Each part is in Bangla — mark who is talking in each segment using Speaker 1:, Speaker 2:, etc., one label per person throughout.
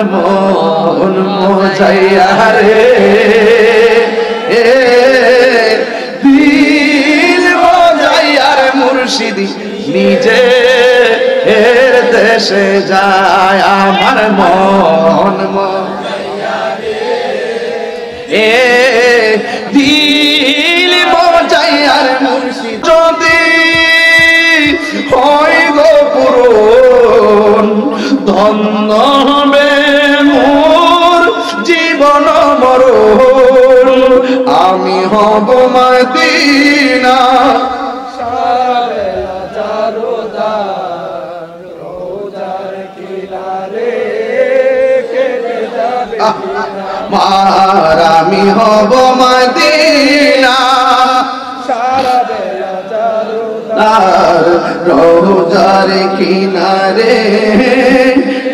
Speaker 1: মন মজাইয়া রে দিল মজাইয়া রে মুর্শিদি নিজে এর দেশে যায় আমার মন মজাইয়া রে দিল মজাইয়া রে মুর্শিদি যদি হয় গো পূরণ ধন্য হবে মোর জীবন মরণ আমি হব মদিনা মার আমি হব মদিনা রোজার কিনারে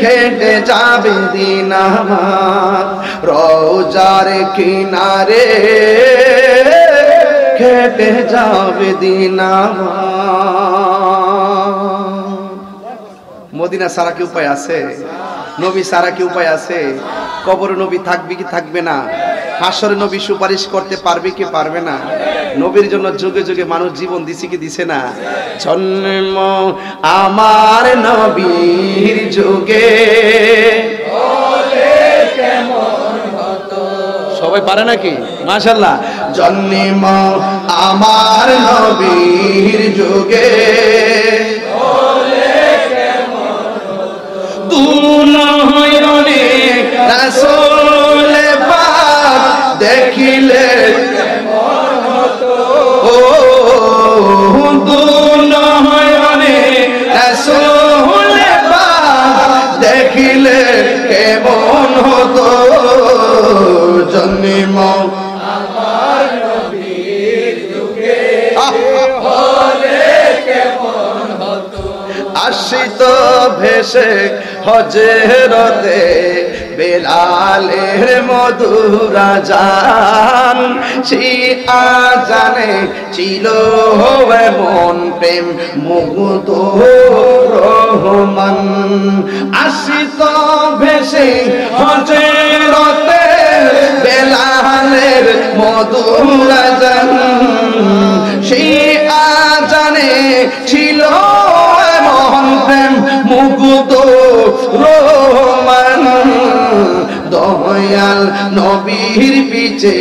Speaker 1: কেটে যাবে দিন আমার রোজার কিনারে কেটে যাবে দিন আমার মদিনা ছাড়া কি উপায় আছে নবী ছাড়া কি উপায় আছে কবরে নবী থাকবে কি থাকবে না হাসরে নবী সুপারিশ করতে পারবে কি পারবে না নবীর জন্য যুগে যুগে মানুষ জীবন দিছে কি দিছে না জন্ম আমার নবীর যুগে সবাই পারে নাকি মাশাআল্লাহ জন্ম আমার নবীর যুগে দুনয়নে রাসূল পাক দেখিলে ও দুনয়নে রাসূল পাক দেখিলে কেমন হতো জন্ম আমার নবীর যুগে হলে কেমন হতো আসিত ভেসে হজরতে বেলালের মধুর আযান সেই আযানে ছিল মন প্রেম মুগ্ধ রহমান আসিত ভেসে হজরতে বেলালের মধুর আযান সেই আযানে ছিল মন প্রেম মুগ্ধ রহমান দয়াল নবীর পিছে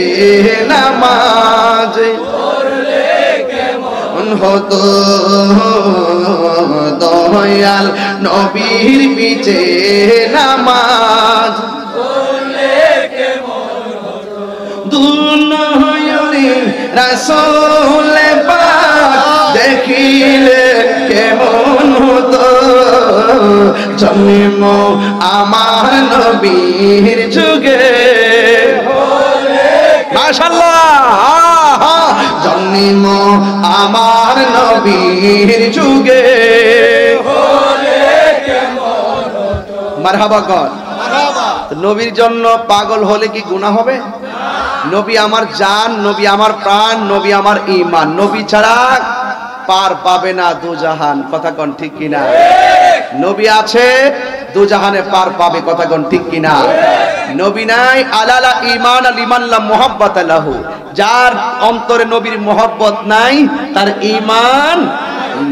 Speaker 1: নামাজ পড়লে কেমন হতো দয়াল নবীর পিছে নামাজ পড়লে কেমন হতো দুনয়নে রাসূল পাক দেখিলে কেমন হতো জন্ম আমার নবীর যুগে মাশাআল্লাহ জন্ম আমার নবীর যুগে মারহাবা কর নবীর জন্য পাগল হলে কি গুনাহ হবে নবী আমার জান নবী আমার প্রাণ নবী আমার ঈমান নবী ছাড়া পার পাবে না দুজাহান কথা কোন ঠিক কিনা নবী আছে দুজাহানে পার পাবে কথা কোন ঠিক কিনা নবী নাই আলালা ঈমান লিমান লা মুহাব্বাত লাহু যার অন্তরে নবীর মুহাব্বত নাই তার ঈমান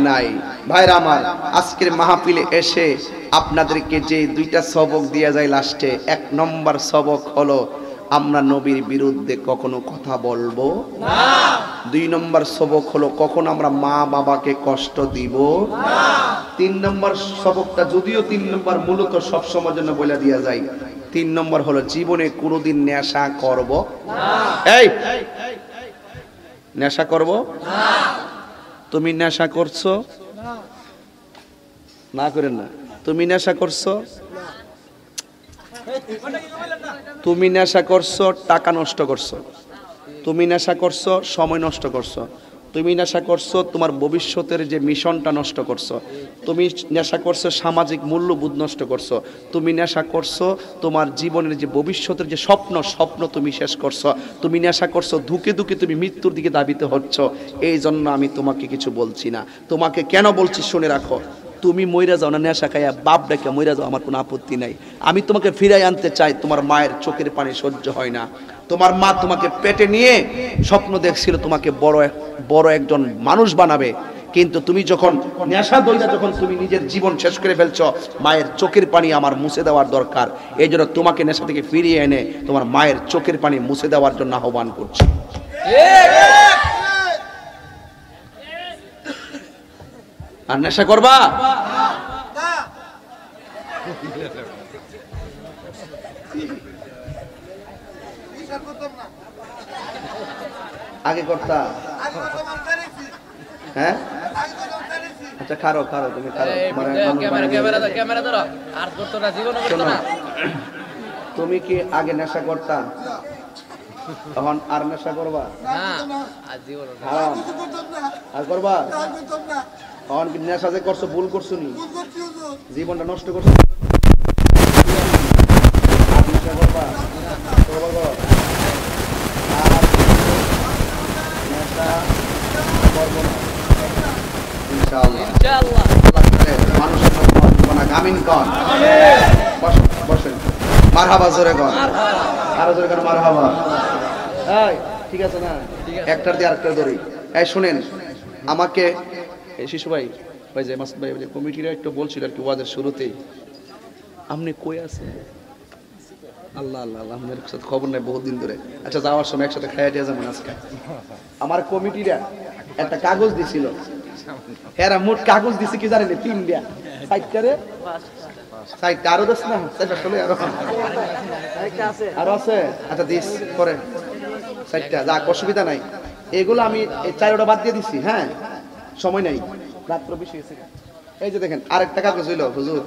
Speaker 1: নাই ভাইরা আমার আজকের মাহফিলে এসে আপনাদেরকে যে দুইটা সবক দেয়া যায় লাস্টে এক নম্বর সবক হলো আমরা নবীর বিরুদ্ধে কখনো কথা বলবো না দুই নম্বর সবক হলো কখনো আমরা মা বাবাকে কষ্ট দিব না তিন নম্বর সবকটা যদিও তিন নম্বর মূলত সব সময়ের জন্য বলে দেয়া যায় তিন নম্বর হলো জীবনে কোনোদিন নেশা করব না এই নেশা করব না তুমি নেশা করছো না না করেন না তুমি নেশা করছো তুমি নেশা করছো টাকা নষ্ট করছো তুমি নেশা করছো সময় নষ্ট করছো তুমি নেশা করছো তোমার ভবিষ্যতের যে মিশনটা নষ্ট করছো তুমি নেশা করছো সামাজিক মূল্যবোধ নষ্ট করছো তুমি নেশা করছো তোমার জীবনের যে ভবিষ্যতের যে স্বপ্ন তুমি শেষ করছো তুমি নেশা করছো ধুকে ধুকে তুমি মৃত্যুর দিকে ধাবিত হচ্ছ এই জন্য আমি তোমাকে কিছু বলছি না তোমাকে কেন বলছি শুনে রাখো তুমি মইরা যাও না নেশা খাইয়া বাপ ডাকে মইরা যাও, আমার কোনো আপত্তি নাই। আমি তোমাকে ফিরাই আনতে চাই। তোমার মায়ের চোখের পানি সহ্য হয় না। তোমার মা তোমাকে পেটে নিয়ে স্বপ্ন দেখছিল তোমাকে বড় একজন মানুষ বানাবে, কিন্তু তুমি যখন নেশা দইরা যখন তুমি নিজের জীবন শেষ করে ফেলছো, মায়ের চোখের পানি আমার মুছে দেওয়ার দরকার। এই জন্য তোমাকে নেশা থেকে ফিরিয়ে এনে তোমার মায়ের চোখের পানি মুছে দেওয়ার জন্য আহ্বান করছি। আর নেশা করবা? আগে করতা? হ্যাঁ আচ্ছা খারো খারো, তুমি খারো। তুমি কি আগে নেশা করতা? তখন আর নেশা করবা? আর করবা? তখন কি নেশা যে করছো ভুল করছো নি? জীবনটা নষ্ট করছো? আর নেশা করবা? নেশা করবো না ইনশাআল্লাহ। মানুষের আমিন কন। বসেন। মারহাবা জোরে কন, আরো জোরে কন মারহাবা। এই ঠিক আছে না? একটার দিয়ে আরেকটা ধরি। এই শুনেন, আমাকে এই শিশু ভাই ওই যে মাসুদ ভাই কমিটিরা একটু বলছিল আর কি ওয়াজের শুরুতেই, আপনি কই আছেন? আল্লাহ আল্লাহ আল্লাহ, আমার সাথে খবর নাই বহুদিন ধরে। আচ্ছা যাওয়ার সময় একসাথে খাইয়া দিয়ে যাবেন আজকে। আমার কমিটিরা একটা কাগজ দিছিল, এরা মোট কাগজ দিছে কি জানেন? 3টা 4টারে 4টা আরো দেশ না 4টা চলে আরো আছে। আচ্ছা দিস পরে 4টা যাক, অসুবিধা নাই। এগুলো আমি এই 4টা বাদ দিয়ে দিছি। হ্যাঁ সময় নাই, রাত্র বেশি হয়েছে। এই যে দেখেন আরেকটা কাগজ হইল হুজুর।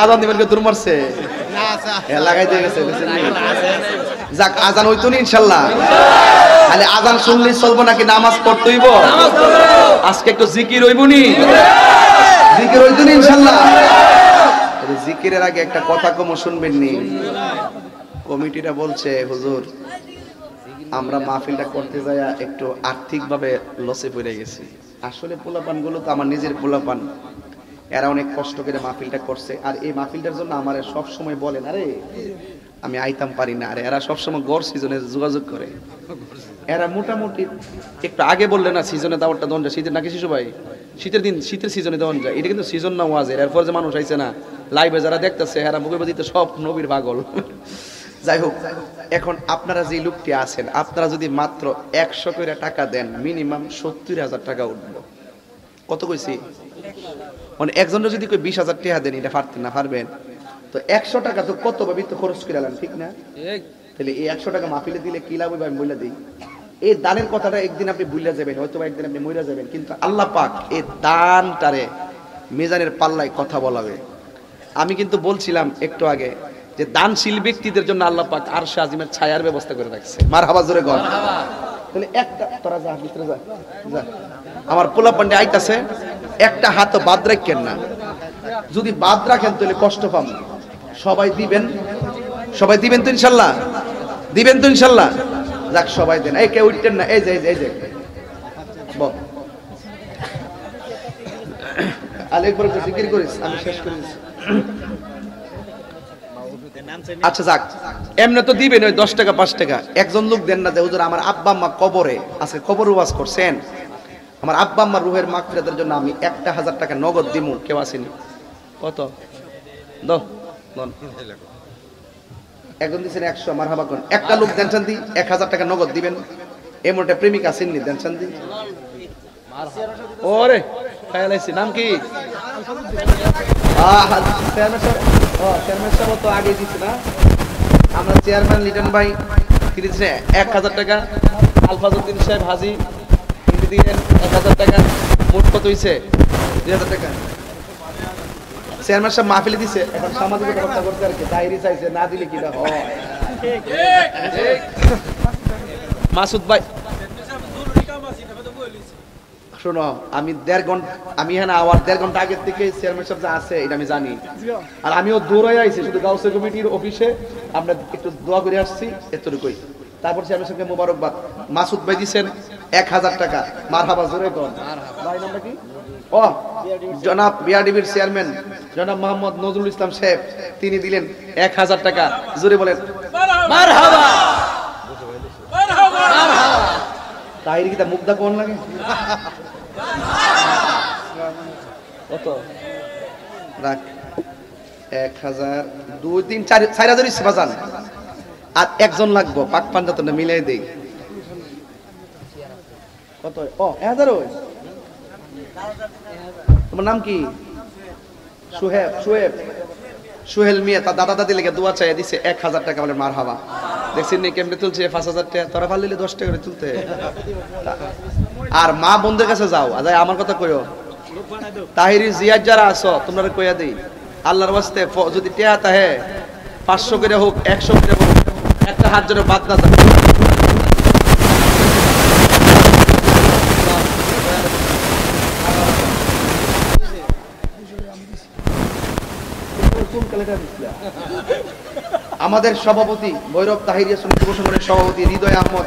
Speaker 1: আজান দিবেন কে দূর মারছে লাগাই দিয়ে গেছে। যাক আজান হইতো নি ইনশাল্লাহ। তাহলে আজান শুনলেই চলবো নাকি নামাজ পড়তে হইব? আজকে একটু জিকির হইব নি? জিকির হইতো নি ইনশাল্লাহ। জিকিরের আগে একটা কথা কম শুনবেন নি। কমিটিরা বলছে হুজুর আমরা মাহফিলটা করতে যাইয়া একটু আর্থিকভাবে লসে পড়ে গেছি। আসলে পোলাপান গুলো তো আমার নিজের পোলাপান, এরা অনেক কষ্ট করে মাহফিলটা করছে। আর এই মাহফিলটার জন্য আমার সব সময় বলেন আরে আমি আইতাম পারি না। আরে এরা সবসময় গড় সিজনে যোগাযোগ করে। এরা মোটামুটি একটু আগে বললে না সিজনে দাওয়াতটা দেওয়া যায়, শীতের নাকি শিশু ভাই শীতের দিন শীতের সিজনে দেওয়া যায়। এটা কিন্তু সিজন না ওয়াজের। এরপর যে মানুষ আইছে না লাইভে যারা দেখতেছে এরা মুখে বাদিতে সব নবীর পাগল। যাই হোক, এখন আপনারা যে লোকটি আছেন, আপনারা যদি মাত্র 100 করে টাকা দেন মিনিমাম 70,000 টাকা উঠবো। কত কইছি? মানে একজনের যদি কই 20,000 টাকা দেন, এটা পারতেন না? পারবেন তো। 100 টাকা তো কত ভাবে তো খরচ করে আলাম, ঠিক না? তাহলে এই 100 টাকা মাহফিলে দিলে কি লাভ হবে আমি বলে দিই। এই দানের কথাটা একদিন আপনি ভুলে যাবেন, হয়তো একদিন আপনি মরে যাবেন, কিন্তু আল্লাহ পাক এই দানটারে মিজানের পাল্লায় কথা বলাবে। আমি কিন্তু বলছিলাম একটু আগে যে দানশীল ব্যক্তিদের জন্য আল্লাহ পাক আরশে আজিমের ছায়ার ব্যবস্থা করে রাখছে। মারহাবা জোরে গল। তাহলে একটা তোরা যা ভিতরে যা যা, আমার পোলা পান্ডে আইতাছে, একটা হাত বাদ রাখেন না। যদি বাদ রাখেন তাহলে কষ্ট পাম। সবাই দিবেন, সবাই দিবেন তো ইনশাল্লাহ? দিবেন তো ইনশাল্লাহ? যাক সবাই দেন। এই কেউ উঠতেন না। এই যে এই যে বল আলেকবার জিকির করিস, আমি শেষ করে দিচ্ছি। আচ্ছা যাক, এমনি তো দিবেন ওই 10 টাকা 5 টাকা। একজন লোক দেন না যে হুজুর আমার আব্বা আম্মা কবরে আছে, কবর ওয়াজ করছেন, আমার আব্বা আম্মার রুহের মাগফিরাতের জন্য আমি 1000 টাকা নগদ দিমু। কেউ আসেনি? কত দাও দন। একজন দিছেন 100, মারহাবা কোন। একটা লোক দেন শান্তি 1000 টাকা নগদ দিবেন। এমন একটা প্রেমিক আসেননি, দেন শান্তি। ওরে খায়ালাইছি, নাম কি? চেয়ারম্যান সাহেব তো আগে দিচ্ছে না। আমরা চেয়ারম্যান লিটন ভাই তিনি দিচ্ছে 1000 টাকা। আলফাজউদ্দিন সাহেব হাজি তিনি দিলেন 1000 টাকা। মোট কত হইছে? 2000 টাকা। চেয়ারম্যান সাহেব মাহফিলে দিছে, এখন সামাজিক ব্যবস্থা করতে আর কি ডায়েরি চাইছে, না দিলে কি হয়? মাসুদ ভাই শোনো, আমি 1.5 ঘন্টা, আমি এখানে আবার 1.5 ঘন্টা আগের থেকে চেয়ারম্যান সাহেব যা আছে এটা আমি জানি, আর আমিও দৌড়াই আইছি শুধু গাউসে কমিটির অফিসে, আমরা একটু দোয়া করে আসছি এতটুকুই। তারপর চেয়ারম্যান সাহেবকে মোবারকবাদ। মাসুদ ভাই দিচ্ছেন 1000 টাকা, মারহাবা জোরে কোন ভাই, নামটা কি? ও জনাব বিআরডিবির চেয়ারম্যান জনাব মোহাম্মদ নজরুল ইসলাম সাহেব, তিনি দিলেন 1000 টাকা, জোরে বলেন মারহাবা। তাহির কি তা মুগ্ধা কোন লাগে কত রাখ? 1000 2 3 4 4000 ইচ্ছে বাজান, আর একজন লাগবো পাক পাঞ্জাতনে মিলাই দেই কত? ও 1000 ওই। তোমার নাম কি? সুহেব। সুহেল মিয়া তার দাদা দাদি লেগে দোয়া চাই দিছে 1000 টাকা, বলে মারহাবা। দেখছেন নি কেমনে তুলছে 5000 টাকা, তোরা পারলে 10 টাকা করে তুলতে। আর মা বোনদের কাছে যাও, আজ আমার কথা কইও, তাহিরি জিয়ার যারা আছো তোমরা কইয়া দেই, আল্লাহর ওয়াস্তে যদি টেয়া তাহে 500 করে হোক 100 করে হোক, একটা হাত জন্য বাদ না যায়। আমাদের সভাপতি ভৈরব তাহিরিয়া সমিতি যুব সংগঠনের সভাপতি হৃদয় আহমদ।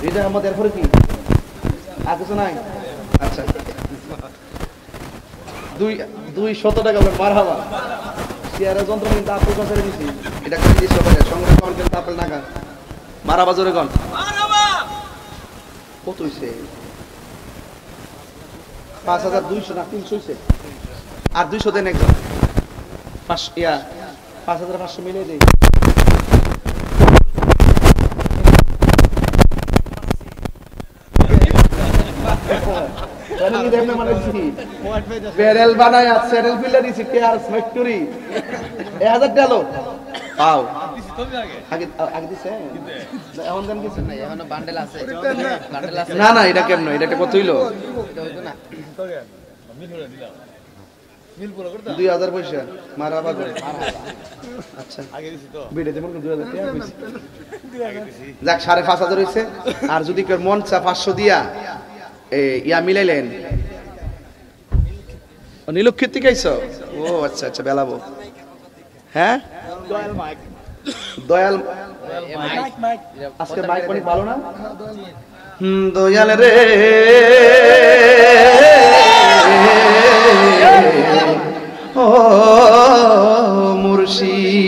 Speaker 1: হৃদয় আহমদ এরপরে কি আর কিছু নাই? আচ্ছা 200 টাকা মারহাবা। চেয়ারের যন্ত্র কিন্তু আপেল কাছে দিছি, এটা করে দিছি সবাই সংগ্রহ করেন কিন্তু আপেল নাগা মারহাবা জোরে কোন মারহাবা। কত হইছে? 5200 না 300 হইছে, আর 200 দেন একজন 5500 মিলে দেই। প্যারেল বানায় চ্যানেল ফিল্ডে দিছি টিআরএস ফ্যাক্টরি 1000 টাকা পাও আগে দিছে এখন দেন কিছু না, এখনো বান্ডেল আছে না না, এটা কেমন? এটা কত হইলো? 2000 পয়সা মারহাবা। আচ্ছা বিড়ে যেমন 2000 টাকা কইছি, যাক 5500 হইছে। আর যদি কেউ মন চা 500 দিয়া ইয়া মিলাইলেন। নীলক্ষিত থেকে আইছো? ও আচ্ছা আচ্ছা বেলাবো। হ্যাঁ দয়াল আজকে মাইক অনেক ভালো না? দয়াল রে ও মুর্শিদ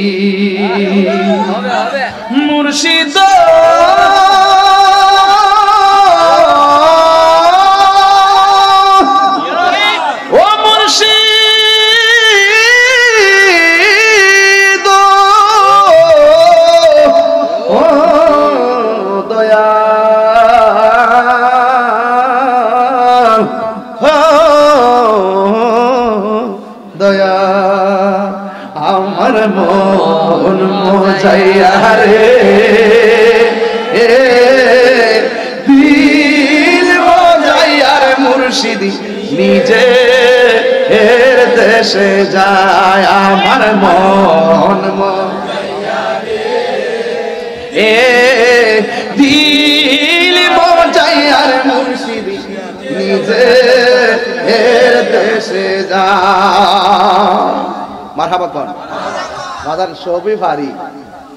Speaker 1: মন মোজাইয়া রে দিল মোজাইয়া রে মুর্শিদি নিজে এর দেশে যায় আমার মন মোজাইয়া রে দিল মোজাইয়া রে মুর্শিদি নিজে এর দেশে যায়। মারহাবা কোন বাজার সবই ভারী।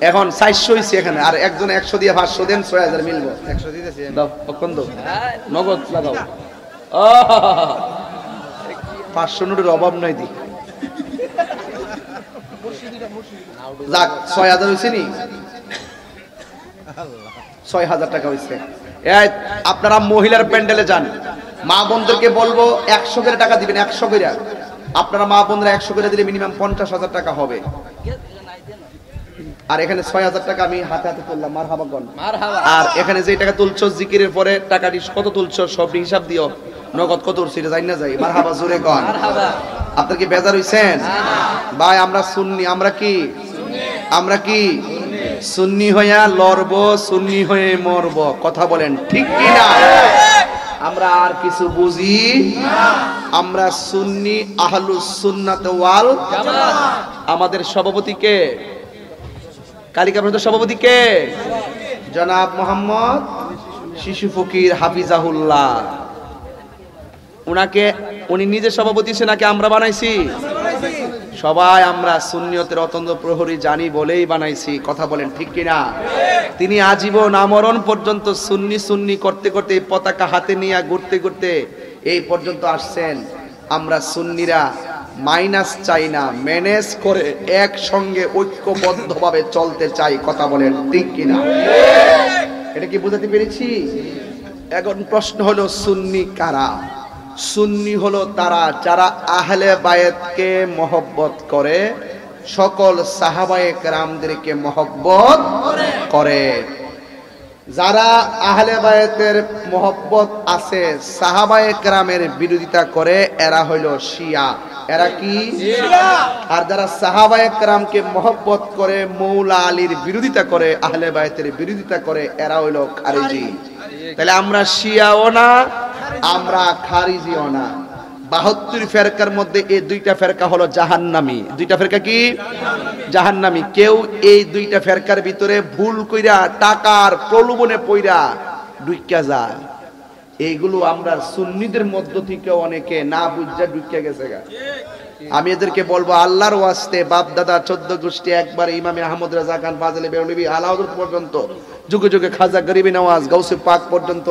Speaker 1: এখন 400 হইছে এখানে, আর একজন 100 দিয়ে 500 দেন 6000 মিলবো। 100 দিতেছি দাও কখন দাও নগদ লাগাও। 500 নোটের অভাব নাই দি। যাক 6000 হইছে নি, 6000 টাকা হইছে। এই আপনারা মহিলার প্যান্ডেলে যান, মা বোনদেরকে বলবো 100 করে টাকা দিবেন, 100 করে। আপনারা মা বোনরা 100 করে দিলে মিনিমাম 50,000 টাকা হবে। আর এখানে 6000 টাকা আমি হাতে হাতে তুললাম, মারহাবা গন মারহাবা। আর এখানে যে টাকা তুলছো জিকিরের পরে টাকাটি কত তুলছো সব হিসাব দিও, নগদ কত উঠছে এটা জানি না যাই। মারহাবা জোরে গন মারহাবা। আপনারা কি বেজার হইছেন? ভাই আমরা সুন্নি, আমরা কি সুন্নি হইয়া লড়বো, সুন্নি হয়ে মরবো, কথা বলেন ঠিক কি না? আমরা আর কিছু বুঝি না, আমরা সুন্নি আহলুস সুন্নাত ওয়াল জামাত। আমাদের সভাপতি কে? কালিকা প্রদেশ সভাপতি কে? জনাব মোহাম্মদ শিশু ফকির হাফিজাহুল্লাহ। উনি নিজে সভাপতি সে নাকি আমরা বানাইছি? সবাই আমরা সুন্নিয়তের অতন্ত্র প্রহরী জানি বলেই বানাইছি, কথা বলেন ঠিক কিনা? তিনি আজীবন আমরণ পর্যন্ত সুন্নি সুন্নি করতে করতে এই পতাকা হাতে নিয়ে ঘুরতে ঘুরতে এই পর্যন্ত আসছেন। আমরা সুন্নিরা মাইনাস চাই না, ম্যানেজ করে একসঙ্গে ঐক্যবদ্ধভাবে চলতে চাই, কথা বলেন ঠিক কিনা? এটা কি বুঝাতে পেরেছি? এখন প্রশ্ন হলো সুন্নি কারা? সুন্নি হলো তারা যারা আহলে বায়েতকে মহব্বত করে, সকল সাহাবায়ে কেরামদেরকে মহব্বত করে। যারা আহলে বায়েতের মহব্বত আছে, সাহাবায়ে কেরামের বিরোধিতা করে, এরা হইল শিয়া। এরা কি? আর যারা সাহাবায়ে কেরামকে মহব্বত করে, মৌলা আলীর বিরোধিতা করে, আহলে বায়েতের বিরোধিতা করে, এরা হইল খারিজি। তাহলে আমরা শিয়াও না, আমরা খারিজিও না। 72 ফেরকার মধ্যে এই দুইটা ফেরকা হলো জাহান্নামী। দুইটা ফেরকা কি? জাহান্নামী। কেউ এই দুইটা ফেরকার ভিতরে ভুল কইরা টাকার প্রলোভনে পইরা ঢুইকা যায়, এইগুলো আমরা সুন্নিদের মধ্য থেকে অনেকে না বুঝা ঢুইকা গেছে। আমি এদেরকে বলবো আল্লাহর ওয়াস্তে, বাপ দাদা 14 গোষ্ঠী একবার ইমামে আহমদ রাজা খান, ফাজলে বেরলভী, আলাউদ্দিন পর্যন্ত, যুগে যুগে খাজা গরিবি নওয়াজ, গাউসে পাক পর্যন্ত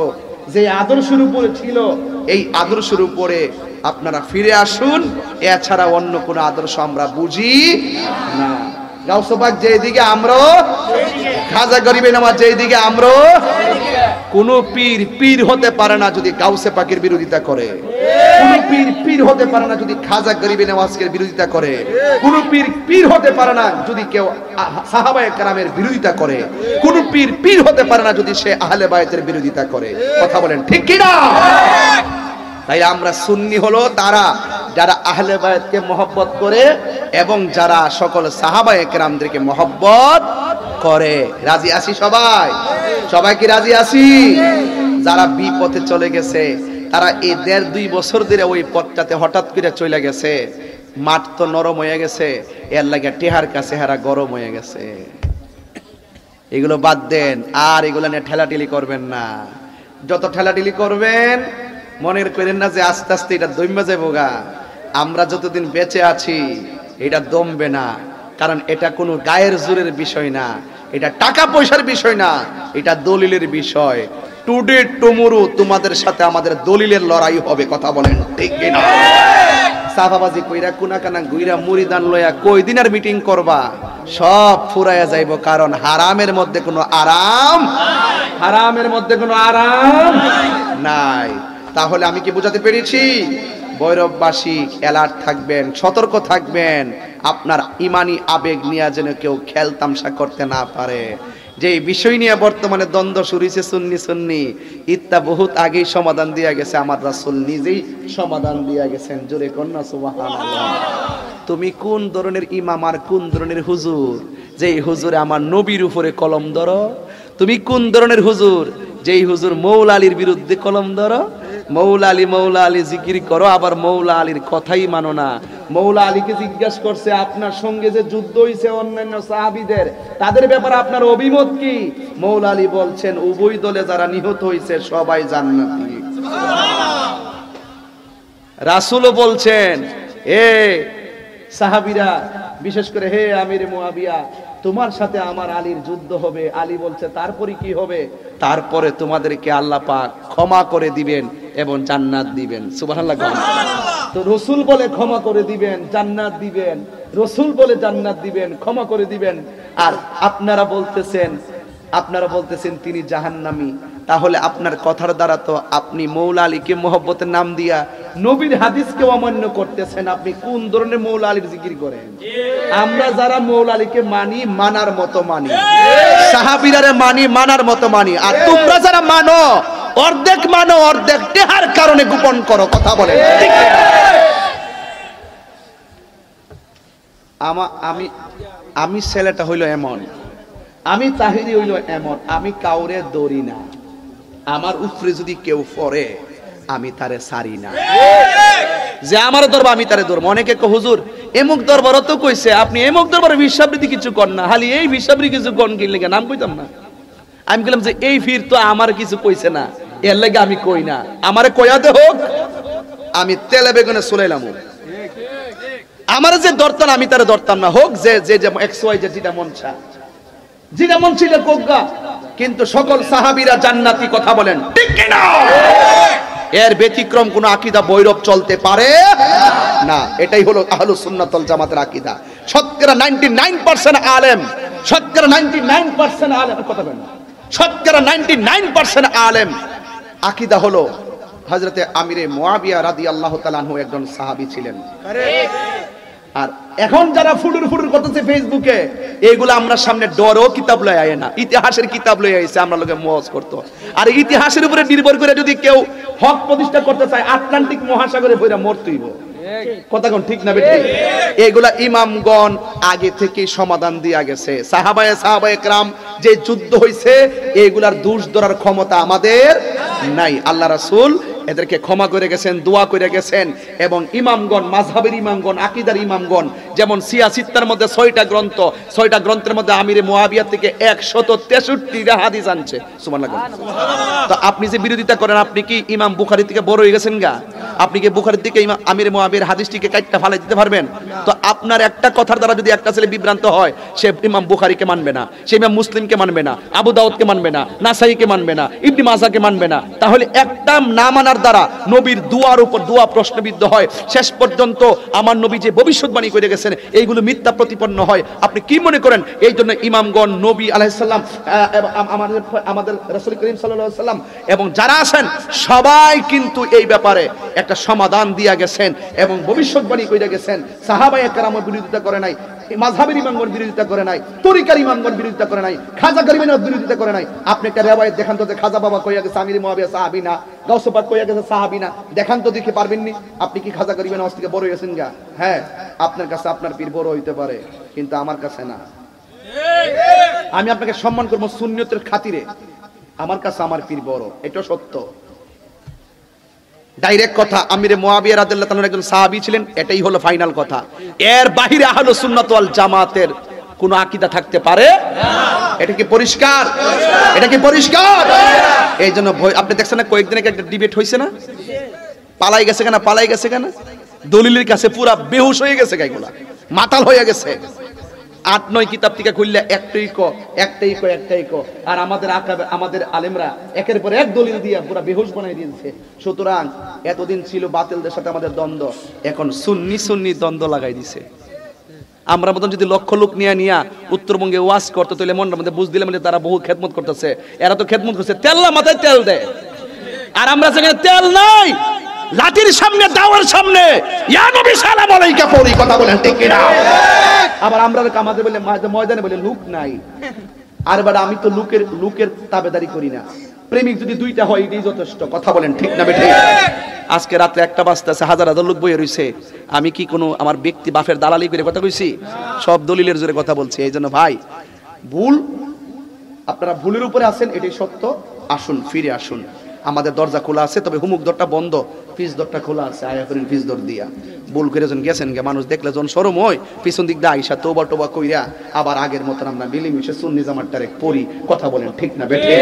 Speaker 1: যে আদর্শের উপরে ছিল, এই আদর্শের উপরে আপনারা ফিরে আসুন। এছাড়া অন্য কোন আদর্শ আমরা বুঝি না। গাউসে পাক যেদিকে আমরাও, খাজা গরিবি নওয়াজ যেদিকে আমরাও। কোন পীর পীর হতে পারে না যদি গাউসে পাকের বিরোধিতা করে। কোন পীর পীর হতে পারে না যদি খাজা গরিবি নওয়াজের বিরোধিতা করে। কোন পীর পীর হতে পারে না যদি কেউ সাহাবায়ে কেরামের বিরোধিতা করে। কোন পীর পীর হতে পারে না যদি সে আহলে বায়েতের বিরোধিতা করে। কথা বলেন ঠিক কি না? তাই আমরা সুন্নি হলো তারা যারা আহলে বায়েতকে মহব্বত করে এবং যারা সকল সাহাবায়ে কেরামদেরকে মহব্বত করে। রাজি আছি সবাই? সবাই কি রাজি আছি? যারা বিপথে চলে গেছে, তারা এই 1.5-2 বছর ধরে ওই পথটাতে হঠাৎ করে চলে গেছে। মাঠ তো নরম হয়ে গেছে, এর লাগে টেহার কাছে হারা গরম হয়ে গেছে। এগুলো বাদ দেন, আর এগুলো নিয়ে ঠেলাঠেলি করবেন না। যত ঠেলাঠেলি করবেন মনের করেন না যে আস্তে আস্তে এটা দমবে যাবো গা। আমরা যতদিন বেঁচে আছি এটা দমবে না, কারণ এটা কোনো গায়ের জোরের বিষয় না, এটা টাকা পয়সার বিষয় না, এটা দলিলের বিষয়। টুডে টুমুরু তোমাদের সাথে আমাদের দলিলের লড়াই হবে। কথা বলেন ঠিক কিনা? সাফাবাজি কইরা কুনাকানা গুইরা মুরিদান লয়া কই দিনের মিটিং করবা, সব ফুরাইয়া যাইব। কারণ হারামের মধ্যে কোনো আরাম, হারামের মধ্যে কোনো আরাম নাই। তাহলে আমি কি বোঝাতে পেরেছি? ভৈরববাসী অ্যালার্ট থাকবেন, সতর্ক থাকবেন, আপনার ইমানি আবেগ নিয়ে যেন কেউ খেলতামশা করতে না পারে। যে বিষয় নিয়ে বর্তমানে দ্বন্দ্ব শুরু হয়েছে সুন্নি সুন্নি, ইত্যা বহুত আগেই সমাধান দিয়া গেছে। আমার রাসূল নিজেই সমাধান দিয়া গেছেন। জোরে কন্যা সুবহানাল্লাহ। তুমি কোন ধরনের ইমাম আর কোন ধরনের হুজুর যেই হুজুরে আমার নবীর উপরে কলম ধরো? তুমি কোন ধরনের হুজুর যেই হুজুর মৌলা আলীর বিরুদ্ধে কলম ধরো? মৌলা আলী জিকির করো, আবার মৌলা আলীর কথাই মানো না। মৌলা আলীকে জিজ্ঞাসা করছে আপনার সঙ্গে যে যুদ্ধ হয়েছে অন্যান্য সাহাবীদের, তাদের ব্যাপারে আপনার অভিমত কি? মৌলা আলী বলছেন উভয় দলে যারা নিহত হয়েছে সবাই জান্নাতি। রাসূলও বলছেন এ সাহাবীরা, বিশেষ করে হে আমির মুআবিয়া, তোমার সাথে আমার আলীর যুদ্ধ হবে। আলী বলছে তারপরে কি হবে? তারপরে তোমাদেরকে আল্লাহ পাক ক্ষমা করে দিবেন এবং জান্নাত দিবেন। সুবহানাল্লাহ। তো রাসূল বলে ক্ষমা করে দিবেন, জান্নাত দিবেন। রাসূল বলে জান্নাত দিবেন, ক্ষমা করে দিবেন। আর আপনারা বলতেছেন তিনি জাহান্নামী। তাহলে আপনার কথার দ্বারা তো আপনি মৌলা আলীকে মহব্বতের নাম দিয়া নবীর হাদিসকে অমান্য করতেছেন। আপনি কোন ধরনের মৌলা আলীর জিকির করেন? আমরা যারা মৌলা আলীকে মানি, মানার মতো মানি, সাহাবীরারে মানি, মানার মতো মানি। আর তোমরা যারা মানো, অর্ধেক মানো, অর্ধেক টেহার কারণে গোপন করো। কথা বলেন ঠিক না? আমি ছেলেটা হইল এমন, আমি তাহিরি হইল এমন, আমি কাউরে দৌড়ি না। আমার উপরে যদি কেউ পড়ে আমি তারে সারি না। যে আমার দরবার আমি তারে ধরবো। অনেকে কো হুজুর এমুক দরবারও তো কইছে, আপনি এমুক দরবারে বিশ্বাবৃতি কিছু কর না, খালি এই বিশ্বাবৃতি কিছু কন কি লেগে নাম কইতাম না। আমি বললাম যে এই ফির তো আমার কিছু কইছে না, এর লাগে আমি কই না, আমারে কয়াতে হোক। আমি তেলে বেগুনে চুলাইলাম। আমার যে দরতাম আমি তারে দরতাম না, হোক যে যে এক্স ওয়াই যেটা মন চা, যেটা মন ছিল কোগা, কিন্তু সকল সাহাবীরা জান্নাতি, কথা বলেন ঠিক কি না? এর ব্যতিক্রম কোন আকীদা বৈরব চলতে পারে না। এটাই হলো আহলুস সুন্নাত ওয়াল জামাতের আকীদা। শতকরা 99% আলেম, শতকরা 99% আলেম, কথা বলেন, শতকরা 99% আলেম আকীদা হলো হযরতে আমিরে মুয়াবিয়া রাদিয়াল্লাহু তাআলা আনহু একজন সাহাবী ছিলেন। আর এখন যারা ফুডুর ফুডুর করতেছে ফেসবুকে, এইগুলো আমরা সামনে ডরও কিতাব লয়ে আয় না, ইতিহাসের কিতাব লয়ে আইছে আমরা লোকে মওয়াজ করতে। আর ইতিহাসের উপরে নির্ভর করে যদি কেউ হক প্রতিষ্ঠা করতে চায়, আটলান্টিক মহাসাগরে পড়া মরতেইব, কথা কোন ঠিক না বেঠিক? এগুলা ইমামগণ আগে থেকে সমাধান দিয়া গেছে। সাহাবায়ে কেরাম যে যুদ্ধ হইছে, এগুলার দোষ ধরার ক্ষমতা আমাদের নাই। আল্লাহ রাসূল এদেরকে ক্ষমা করে গেছেন, দোয়া করে গেছেন। এবং ইমামগণ, মাযহাবের ইমামগণ, আকীদার ইমামগণ, যেমন সিয়াসিত্তার মধ্যে 6টা গ্রন্থ, 6টা গ্রন্থের মধ্যে আমিরে মুয়াবিয়া থেকে 163টা হাদিস আনছে। সুবহানাল্লাহ। তো আপনি যে বিরোধিতা করেন, আপনি কি ইমাম বুখারী থেকে বড় হয়ে গেছেন গা? আপনি কি বুখারীর থেকে ইমাম আমিরে মুয়াবিয়ার হাদিসটিকে কাটটা ফালাই দিতে পারবেন? তো আপনার একটা কথার দ্বারা যদি একটা ছেলে বিভ্রান্ত হয়, সে ইমাম বুখারীকে মানবে না, সে ইমাম মুসলিমকে মানবে না, আবু দাউদকে মানবে না, নাসাইকে মানবে না, ইবনে মাজাহকে মানবে না। তাহলে একটা না মানার দ্বারা নবীর দুয়ার উপর দুয়া প্রশ্নবিদ্ধ হয়। শেষ পর্যন্ত আমার নবী যে ভবিষ্যৎবাণী করে গেছেন, এইগুলো মিথ্যা প্রতিপন্ন হয়। আপনি কি মনে করেন এই জন্য ইমামগণ, নবী আলাইহিস সালাম, আমাদের রাসূল করিম সাল্লাল্লাহু আলাইহি ওয়াসাল্লাম এবং যারা আছেন সবাই কিন্তু এই ব্যাপারে একটা সমাধান দিয়া গেছেন এবং ভবিষ্যৎবাণী করে গেছেন। সাহাবায়ে কেরামের বিরোধিতা করে নাই, মাযহাবের ইমামগণ বিরোধিতা করে নাই, তরিকার ইমামগণ বিরোধিতা করে নাই, খাজা গরিবের বিরোধিতা করে নাই। আপনি একটা রিওয়ায়াত দেখান তো যে খাজা বাবা কইয়া গেছে আমিরে মুয়াবিয়া সাহাবী না, গাউসে পাক কইয়া গেছে সাহাবী না, দেখান তো, দেখে পারবেননি? আপনি কি খাজা গরিবের নামাজ থেকে বড় হয়েছেন গা? হ্যাঁ, আপনার কাছে আপনার পীর বড় হইতে পারে, কিন্তু আমার কাছে না। আমি আপনাকে সম্মান করব সুন্নতের খাতিরে, আমার কাছে আমার পীর বড়, এটা সত্য, ডাইরেক্ট কথা। আমিরে মুয়াবিয়া রাদিয়াল্লাহু তাআলা একজন সাহাবী ছিলেন, এটাই হলো ফাইনাল কথা। এর বাহিরে আহলুস সুন্নাত ওয়াল জামাতের কোন আকীদা থাকতে পারে না। এটা কি পরিষ্কার? এটা কি পরিষ্কার? এই জন্য আপনি দেখছেন না, কয়েকদিন আগে একটা ডিবেট হইছে না, পালাই গেছে কেন, পালাই গেছে কেন? দলিলের কাছে পুরা বেহুশ হয়ে গেছে, গাইগুলা মাতাল হয়ে গেছে। 8-9 কিতাব থেকে খুললে একটাই ক। আর আমাদের আলেমরা একের পর এক দলিল দিয়ে পুরা বেহুশ বানাই দিয়েছে। সুতরাং এতদিন ছিল বাতিলদের সাথে আমাদের দ্বন্দ্ব, এখন সুন্নি দ্বন্দ্ব লাগাই দিছে। আমরা মতন যদি লক্ষ লোক নিয়া উত্তরবঙ্গে ওয়াজ করতে, তাহলে মনের মধ্যে বুঝ দিলে মানে তারা বহু খেদমত করতেছে। এরা তো খেদমত করছে, তেল্লা মাথায় তেল দেয়। আর আমরা সেখানে তেল নাই, লাঠির সামনে, দাওয়ার সামনে ইয়া নবী সালাম আলাইকা পড়ি, কথা বলেন ঠিক কি না? আবার আমরা আমাদের বলে ময়দানে বলে লুক নাই। আর এবার আমি তো লুকের তাবেদারি করি না। প্রেমিক যদি 2টা হয় এটাই যথেষ্ট, কথা বলেন ঠিক না বেঠিক? আজকে রাতে 1টা বাজতেছে, হাজার হাজার লোক বইয়ে রইছে। আমি কি কোনো আমার ব্যক্তি বাফের দালালি করে কথা কইছি? সব দলিলের জোরে কথা বলছি। এই জন্য ভাই, ভুল, আপনারা ভুলের উপরে আছেন, এটাই সত্য। আসুন, ফিরে আসুন। আমাদের দরজা খোলা আছে, তবে হুমুক দরটা বন্ধ, পিস দরটা খোলা আছে। আয়া করেন পিস দর দিয়া। ভুল করে যখন গেছেন গে, মানুষ দেখলে যখন শরম হয়, পিছন দিক দিয়ে আইসা তোবা টোবা কইরা আবার আগের মতন আমরা মিলেমিশে সুন্নি জামাতটারে পড়ি, কথা বলেন ঠিক না বেঠিক?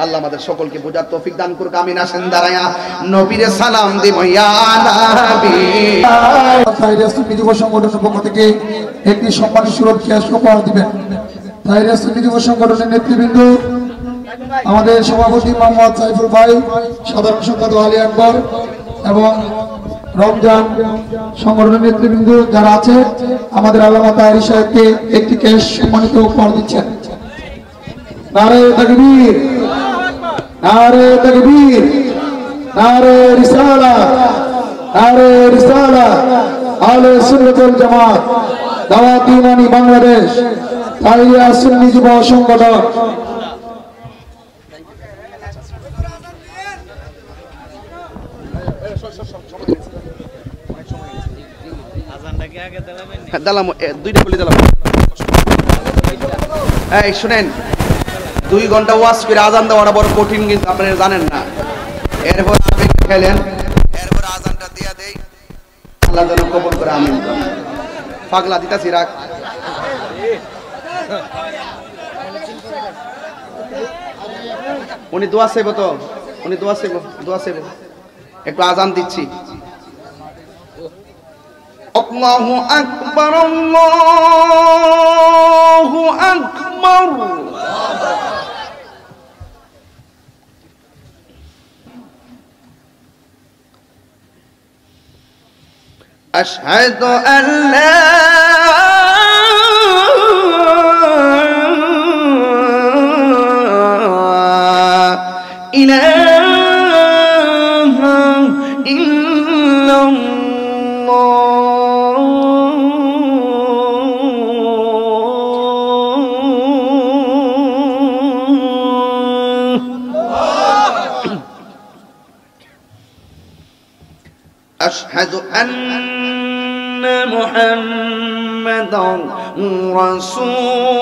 Speaker 1: আল্লাহ আমাদের সকলকে বোঝার তৌফিক দান করুক। আমিন। আসেন দাঁড়ায়া নবীরে সালাম দিব ইয়া নবী।
Speaker 2: তাইরাস সুন্নি যুব সংগঠনের পক্ষ থেকে একটি সম্মানী সুরত ক্যাশ উপহার দিবেন। তাইরাস সুন্নি যুব সংগঠনের নেতৃবৃন্দ, আমাদের সভাপতি মোহাম্মদ সাইফুল ভাই, সাধারণ সম্পাদক আলী আকবর এবং রমজান সংগঠনের নেতৃবৃন্দ যারা আছে, আমাদের আল্লামা তাহেরী সাহেবকে একটি ক্যাশ সম্মানিত উপহার দিচ্ছেন। নারে তাকবীর, নারে তাকবীর, নারে রিসালাত, নারে রিসালাত। আহলে সুন্নাত ওয়াল জামাত দাওয়াত ইমানি বাংলাদেশ তাইরাস সুন্নি যুব সংগঠন।
Speaker 1: এই শুনেন, 2 ঘন্টা ওয়াজ করে আজান দেওয়াটা বড় কঠিন, কিন্তু আপনারা জানেন না। এরপর আপনি খেলেন, এরপর আজানটা দিয়া দেই, আল্লাহ যেন কবুল করে। আমিন। পাগলা দিতাছি, রাখ। উনি দোয়া চাইব তো, উনি দোয়া চাইব। একটু আজান দিচ্ছি। আল্লাহু আকবার, আল্লাহু আকবার। আশহাদু আল্লা ইলাহা ইল্লাল্লাহ। আশহাদু আন্না মুহাম্মাদান রাসূলুল্লাহ।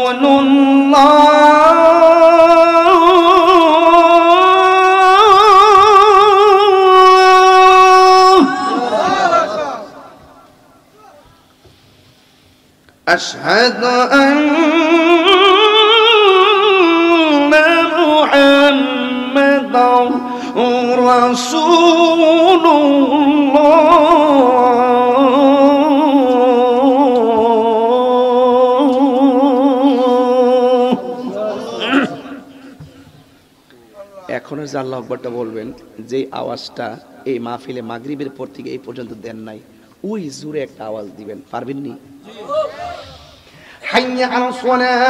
Speaker 1: আশহাদু আন্না মুহাম্মাদান এখনো যে আল্লাহু আকবারটা বলবেন, যে আওয়াজটা এই মাহফিলে মাগরিবের পর থেকে এই পর্যন্ত দেন নাই, ওই জোরে একটা আওয়াজ দিবেন, পারবেন নি? হাইয়া আলাস সালাহ,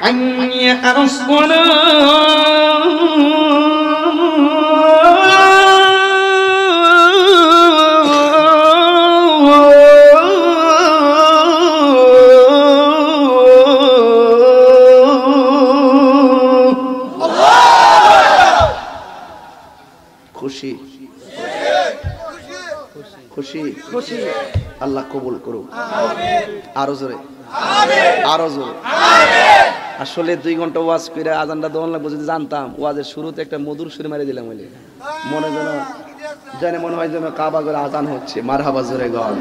Speaker 1: حي على খুশি খুশি খুশি, আল্লাহ কবুল করুক। আরো জোরে, আরো জোরে। আসলে 2 ঘন্টা ওয়াজ করে আজানটা দেওয়ান লাগবো, যদি জানতাম ওয়াজের শুরুতে একটা মধুর সুরে মারি দিলাম, মনে মনে হয় যেন কাবা করে আজান হচ্ছে। মারহাবা জোরে গান।